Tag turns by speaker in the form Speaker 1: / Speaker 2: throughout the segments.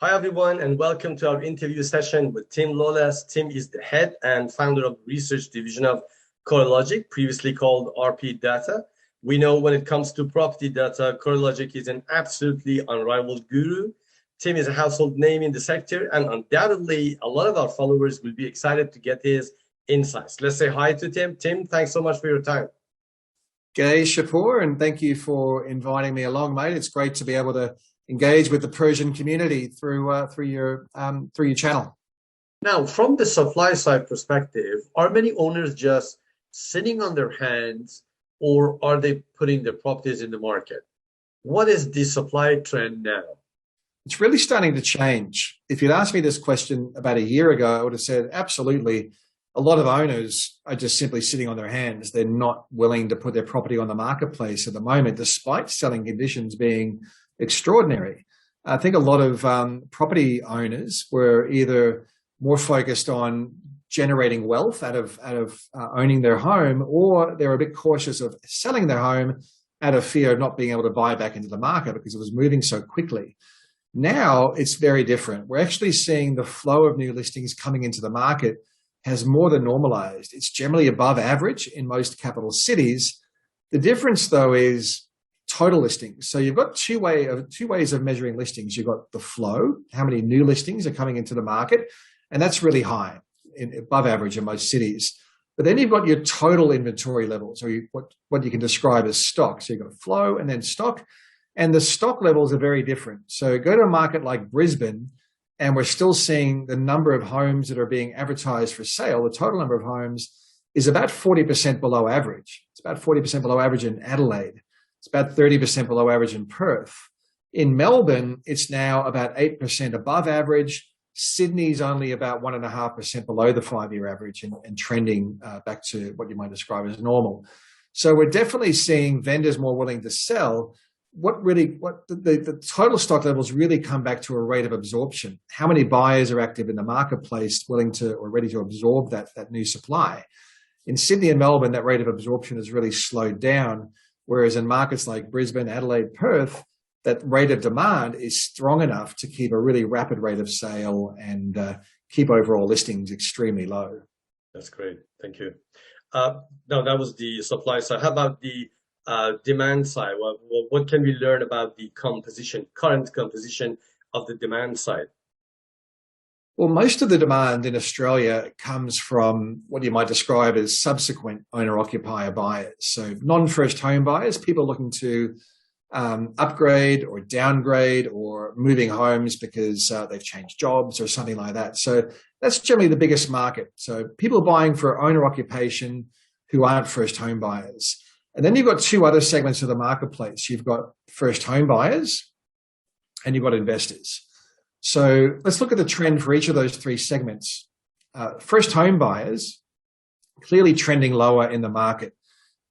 Speaker 1: Hi, everyone, and welcome to our interview session with Tim Lawless. Tim is the head and founder of the research division of Corelogic, previously called RP Data. We know when it comes to property data, Corelogic is an absolutely unrivaled guru. Tim is a household name in the sector, and undoubtedly, a lot of our followers will be excited to get his insights. Let's say hi to Tim. Tim, thanks so much for your time.
Speaker 2: Gay Shapur, and thank you for inviting me along, mate. It's great to be able to engage with the Persian community through your channel.
Speaker 1: Now, from the supply side perspective, are many owners just sitting on their hands, or are they putting their properties in the market? What is the supply trend now?
Speaker 2: It's really starting to change. If you'd asked me this question about a year ago, I would have said absolutely. A lot of owners are just simply sitting on their hands. They're not willing to put their property on the marketplace at the moment, despite selling conditions being extraordinary. I think a lot of property owners were either more focused on generating wealth out of owning their home, or they were a bit cautious of selling their home out of fear of not being able to buy back into the market because it was moving so quickly. Now it's very different. We're actually seeing the flow of new listings coming into the market has more than normalized. It's generally above average in most capital cities. The difference, though, is total listings. So you've got two ways of measuring listings. You've got the flow, how many new listings are coming into the market, and that's really high, above average in most cities. But then you've got your total inventory levels, or what you can describe as stock. So you've got flow and then stock, and the stock levels are very different. So go to a market like Brisbane, and we're still seeing the number of homes that are being advertised for sale. The total number of homes is about 40% below average. It's about 40% below average in Adelaide. It's about 30% below average in Perth. In Melbourne, it's now about 8% above average. Sydney's only about 1.5% below the 5-year average and trending back to what you might describe as normal. So we're definitely seeing vendors more willing to sell. The total stock levels really come back to a rate of absorption. How many buyers are active in the marketplace willing to or ready to absorb that new supply? In Sydney and Melbourne, that rate of absorption has really slowed down, whereas in markets like Brisbane, Adelaide, Perth, that rate of demand is strong enough to keep a really rapid rate of sale and keep overall listings extremely low.
Speaker 1: That's great. Thank you. Now, that was the supply side. How about the demand side? What can we learn about the current composition of the demand side?
Speaker 2: Well, most of the demand in Australia comes from what you might describe as subsequent owner-occupier buyers. So non-first home buyers, people looking to upgrade or downgrade or moving homes because they've changed jobs or something like that. So that's generally the biggest market. So people buying for owner occupation who aren't first home buyers. And then you've got two other segments of the marketplace. You've got first home buyers and you've got investors. So let's look at the trend for each of those three segments. First home buyers, clearly trending lower in the market.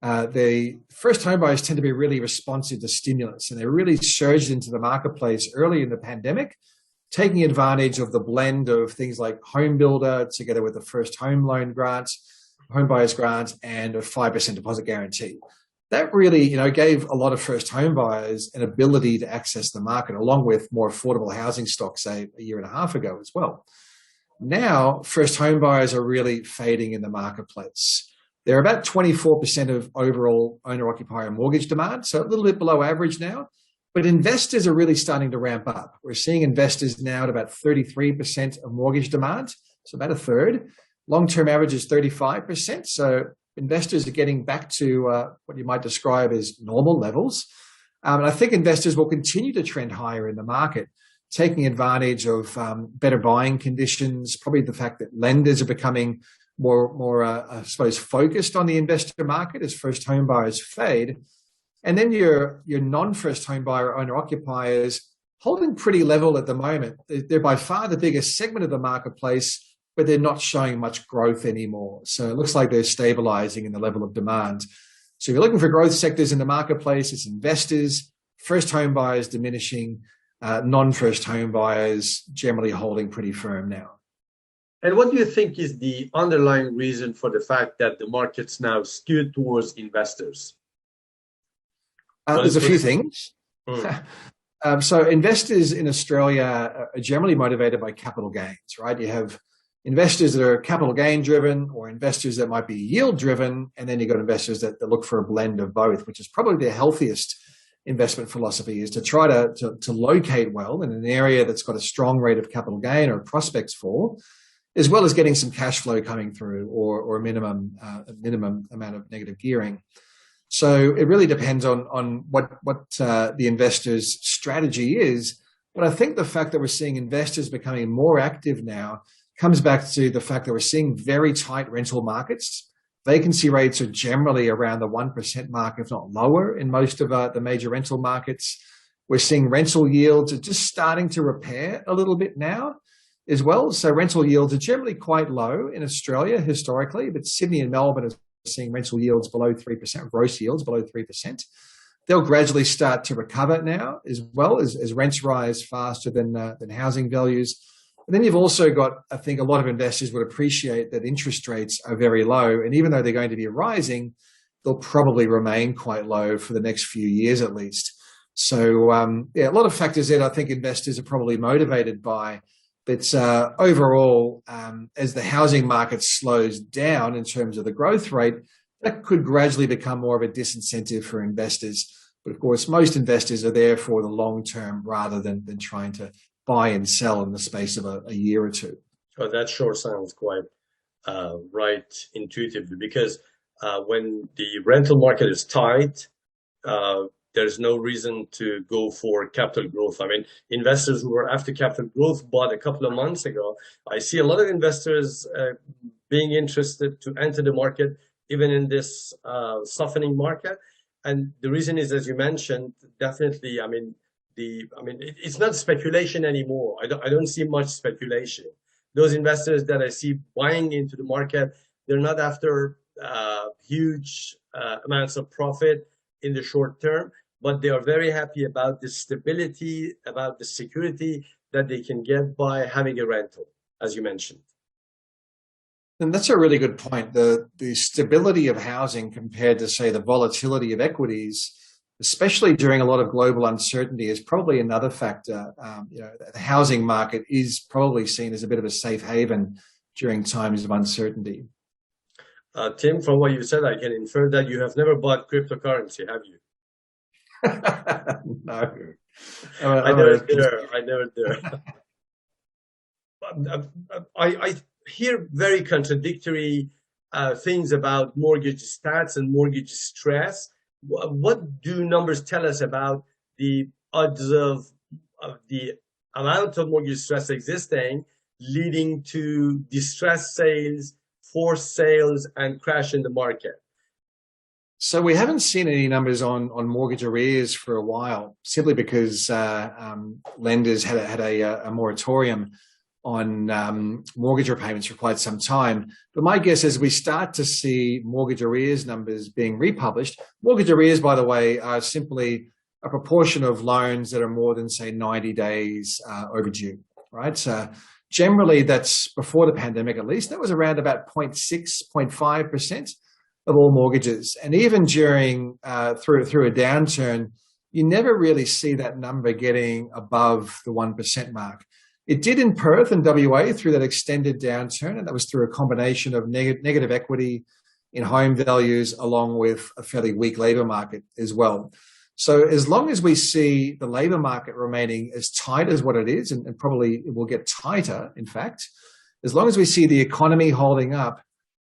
Speaker 2: The first home buyers tend to be really responsive to stimulus, and they really surged into the marketplace early in the pandemic, taking advantage of the blend of things like home builder together with the first home loan grants, home buyers grants, and a 5% deposit guarantee. That really, gave a lot of first home buyers an ability to access the market, along with more affordable housing stock, say, a year and a half ago as well. Now, first home buyers are really fading in the marketplace. They're about 24% of overall owner-occupier mortgage demand, so a little bit below average now. But investors are really starting to ramp up. We're seeing investors now at about 33% of mortgage demand, so about a third. Long-term average is 35%, so investors are getting back to what you might describe as normal levels. And I think investors will continue to trend higher in the market, taking advantage of better buying conditions, probably the fact that lenders are becoming more I suppose, focused on the investor market as first home buyers fade. And then your non-first home buyer owner-occupiers holding pretty level at the moment. They're by far the biggest segment of the marketplace, but they're not showing much growth anymore. So it looks like they're stabilizing in the level of demand. So if you're looking for growth sectors in the marketplace, it's investors, first home buyers diminishing, non-first home buyers generally holding pretty firm now.
Speaker 1: And what do you think is the underlying reason for the fact that the market's now skewed towards investors?
Speaker 2: There's a few things. So investors in Australia are generally motivated by capital gains, right? You have investors that are capital gain driven, or investors that might be yield driven, and then you've got investors that look for a blend of both, which is probably the healthiest investment philosophy, is to try to locate well in an area that's got a strong rate of capital gain or prospects for, as well as getting some cash flow coming through, or a minimum amount of negative gearing. So it really depends on what the investor's strategy is. But I think the fact that we're seeing investors becoming more active now comes back to the fact that we're seeing very tight rental markets. Vacancy rates are generally around the 1% mark, if not lower, in most of the major rental markets. We're seeing rental yields are just starting to repair a little bit now as well. So rental yields are generally quite low in Australia historically, but Sydney and Melbourne are seeing rental yields below 3%, gross yields below 3%. They'll gradually start to recover now, as well as rents rise faster than housing values. And then you've also got, I think a lot of investors would appreciate that interest rates are very low. And even though they're going to be rising, they'll probably remain quite low for the next few years at least. So, a lot of factors that I think investors are probably motivated by. But overall, as the housing market slows down in terms of the growth rate, that could gradually become more of a disincentive for investors. But of course, most investors are there for the long term rather than trying to buy and sell in the space of a year or two.
Speaker 1: Oh, that sure sounds quite right intuitively, because when the rental market is tight, there's no reason to go for capital growth. I mean, investors who were after capital growth bought a couple of months ago. I see a lot of investors being interested to enter the market, even in this softening market. And the reason is, as you mentioned, definitely, it's not speculation anymore. I don't see much speculation. Those investors that I see buying into the market, they're not after huge amounts of profit in the short term, but they are very happy about the stability, about the security that they can get by having a rental, as you mentioned.
Speaker 2: And that's a really good point. The stability of housing compared to, say, the volatility of equities, especially during a lot of global uncertainty, is probably another factor. The housing market is probably seen as a bit of a safe haven during times of uncertainty.
Speaker 1: Tim, from what you said, I can infer that you have never bought cryptocurrency, have you?
Speaker 2: No.
Speaker 1: I never dare. I hear very contradictory things about mortgage stats and mortgage stress. What do numbers tell us about the odds of the amount of mortgage stress existing leading to distressed sales, forced sales, and crash in the market?
Speaker 2: So we haven't seen any numbers on mortgage arrears for a while, simply because lenders had a moratorium on mortgage repayments for quite some time. But my guess is we start to see mortgage arrears numbers being republished. Mortgage arrears, by the way, are simply a proportion of loans that are more than, say, 90 days overdue, right? So generally, that's before the pandemic, at least, that was around about 0.6, 0.5% of all mortgages. And even during through a downturn, you never really see that number getting above the 1% mark. It did in Perth and WA through that extended downturn, and that was through a combination of negative equity in home values along with a fairly weak labour market as well. So as long as we see the labour market remaining as tight as what it is, and probably it will get tighter, in fact, as long as we see the economy holding up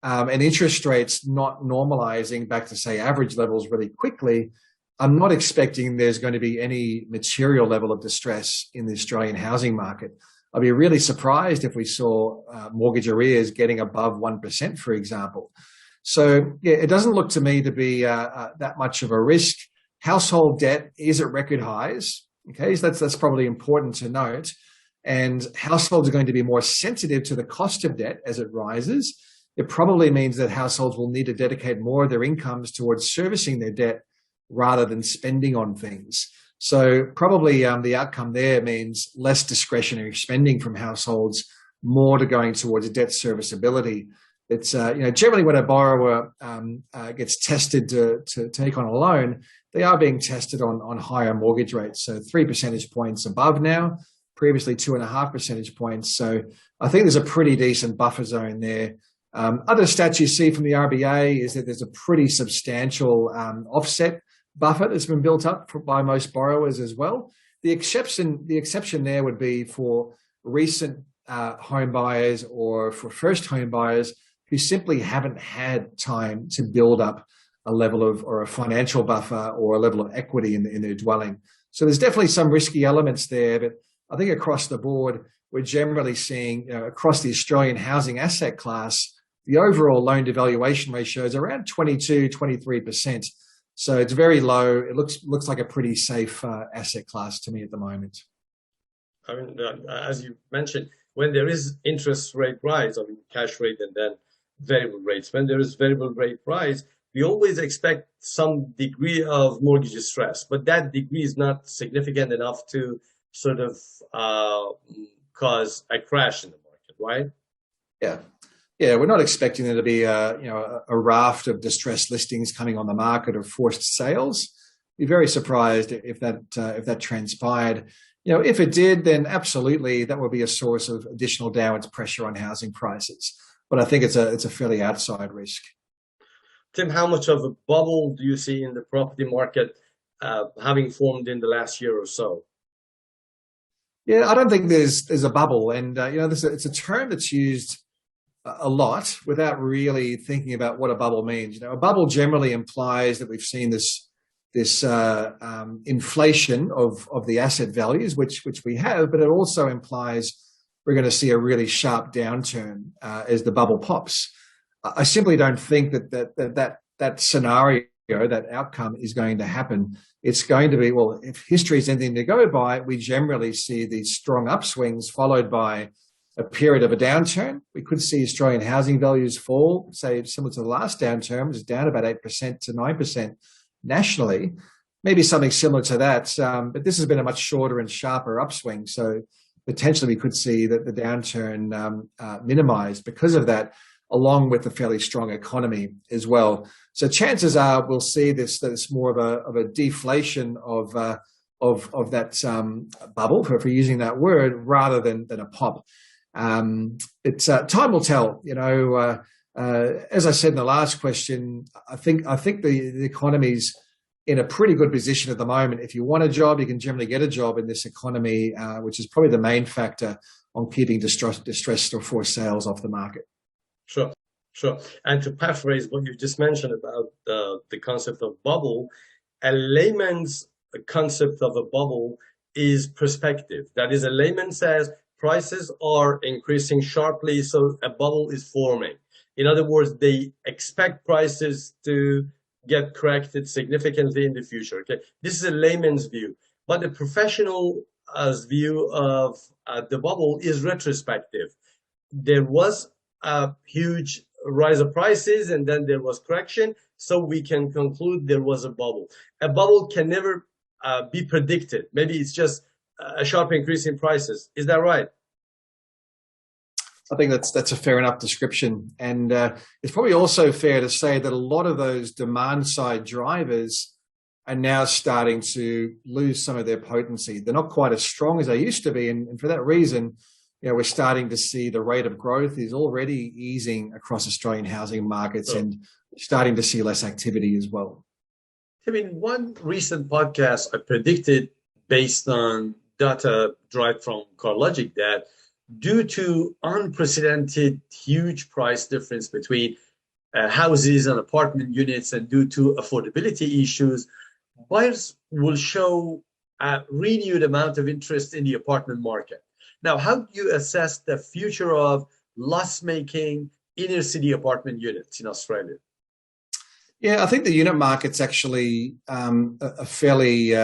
Speaker 2: and interest rates not normalising back to, say, average levels really quickly, I'm not expecting there's going to be any material level of distress in the Australian housing market. I'd be really surprised if we saw mortgage arrears getting above 1%, for example. So yeah, it doesn't look to me to be that much of a risk. Household debt is at record highs. Okay, so that's probably important to note. And households are going to be more sensitive to the cost of debt as it rises. It probably means that households will need to dedicate more of their incomes towards servicing their debt rather than spending on things. So probably the outcome there means less discretionary spending from households, more to going towards debt serviceability. It's generally when a borrower gets tested to take on a loan, they are being tested on higher mortgage rates. So 3 percentage points above now, previously 2.5 percentage points. So I think there's a pretty decent buffer zone there. Other stats you see from the RBA is that there's a pretty substantial offset buffer that's been built up by most borrowers as well. The exception there would be for recent home buyers or for first home buyers who simply haven't had time to build up a level of or a financial buffer or a level of equity in their dwelling. So there's definitely some risky elements there, but I think across the board, we're generally seeing across the Australian housing asset class, the overall loan to valuation ratio is around 22, 23%. So it's very low. It looks like a pretty safe asset class to me at the moment.
Speaker 1: I mean, as you mentioned, when there is interest rate rise, I mean, cash rate and then variable rates, when there is variable rate rise, we always expect some degree of mortgage stress, but that degree is not significant enough to sort of cause a crash in the market, right?
Speaker 2: Yeah, we're not expecting there to be a raft of distressed listings coming on the market or forced sales. Be very surprised if that transpired. If it did, then absolutely that would be a source of additional downwards pressure on housing prices. But I think it's a fairly outside risk.
Speaker 1: Tim, how much of a bubble do you see in the property market having formed in the last year or so?
Speaker 2: Yeah, I don't think there's a bubble, and it's a term that's used a lot without really thinking about what a bubble means. A bubble generally implies that we've seen this inflation of the asset values, which we have, but it also implies we're going to see a really sharp downturn as the bubble pops. I simply don't think that scenario, that outcome is going to happen. It's going to be, well, if history is anything to go by, we generally see these strong upswings followed by a period of a downturn. We could see Australian housing values fall, say similar to the last downturn, which is down about 8% to 9% nationally. Maybe something similar to that. But this has been a much shorter and sharper upswing. So potentially we could see that the downturn minimized because of that, along with a fairly strong economy as well. So chances are we'll see that it's more of a deflation of that bubble, for using that word, rather than a pop. It's time will tell. As I said in the last question, I think the economy's in a pretty good position at the moment. If you want a job, you can generally get a job in this economy, which is probably the main factor on keeping distressed or forced sales off the market.
Speaker 1: Sure. And to paraphrase what you just mentioned about the concept of bubble, a layman's concept of a bubble is perspective. That is, a layman says prices are increasing sharply, so a bubble is forming. In other words, they expect prices to get corrected significantly in the future. Okay, this is a layman's view, but the professional's view of the bubble is retrospective. There was a huge rise of prices and then there was correction, so we can conclude there was a bubble. A bubble can never be predicted. Maybe it's just a sharp increase in prices. Is that right?
Speaker 2: I think that's a fair enough description. And it's probably also fair to say that a lot of those demand side drivers are now starting to lose some of their potency. They're not quite as strong as they used to be. And for that reason, we're starting to see the rate of growth is already easing across Australian housing markets and starting to see less activity as well.
Speaker 1: I mean, one recent podcast I predicted based on data derived from Corelogic that due to unprecedented huge price difference between houses and apartment units and due to affordability issues, buyers will show a renewed amount of interest in the apartment market. Now, how do you assess the future of loss-making inner city apartment units in Australia?
Speaker 2: Yeah, I think the unit market's actually a fairly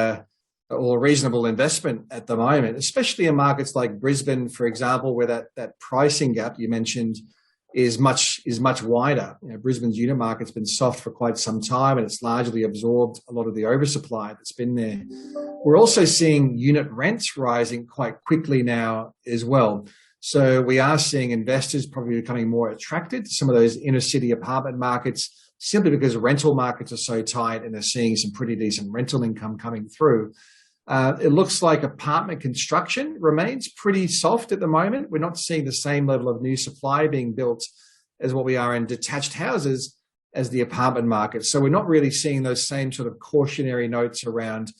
Speaker 2: or reasonable investment at the moment, especially in markets like Brisbane, for example, where that pricing gap you mentioned is much wider. Brisbane's unit market's been soft for quite some time, and it's largely absorbed a lot of the oversupply that's been there. We're also seeing unit rents rising quite quickly now as well. So we are seeing investors probably becoming more attracted to some of those inner city apartment markets simply because rental markets are so tight and they're seeing some pretty decent rental income coming through. It looks like apartment construction remains pretty soft at the moment. We're not seeing the same level of new supply being built as what we are in detached houses as the apartment market. So we're not really seeing those same sort of cautionary notes around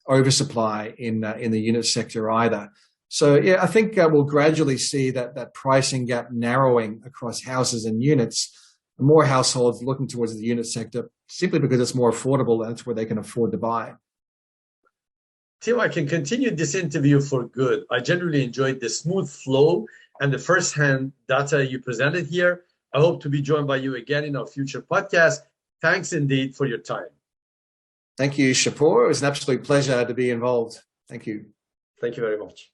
Speaker 2: oversupply in the unit sector either. So yeah, I think we'll gradually see that pricing gap narrowing across houses and units. More households looking towards the unit sector simply because it's more affordable and it's where they can afford to buy.
Speaker 1: Tim, I can continue this interview for good. I generally enjoyed the smooth flow and the first-hand data you presented here. I hope to be joined by you again in our future podcast. Thanks indeed for your time.
Speaker 2: Thank you, Shapur. It was an absolute pleasure to be involved. Thank you.
Speaker 1: Thank you very much.